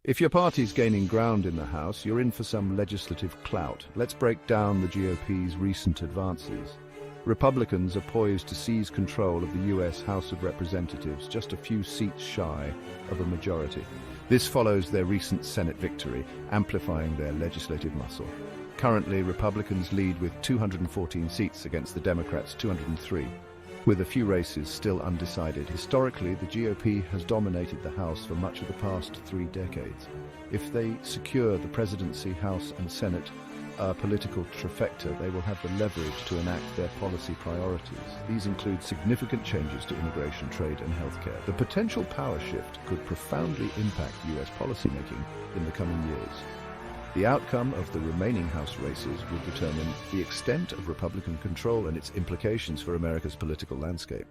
If your party's gaining ground in the House, you're in for some legislative clout. Let's break down the GOP's recent advances. Republicans are poised to seize control of the U.S. House of Representatives, just a few seats shy of a majority. This follows their recent Senate victory, amplifying their legislative muscle. Currently, Republicans lead with 214 seats against the Democrats' 203. With a few races still undecided, historically the GOP has dominated the House for much of the past 3 decades. If they secure the presidency, House and Senate, a political trifecta, they will have the leverage to enact their policy priorities. These include significant changes to immigration, trade and healthcare. The potential power shift could profoundly impact U.S. policymaking in the coming years. The outcome of the remaining House races will determine the extent of Republican control and its implications for America's political landscape.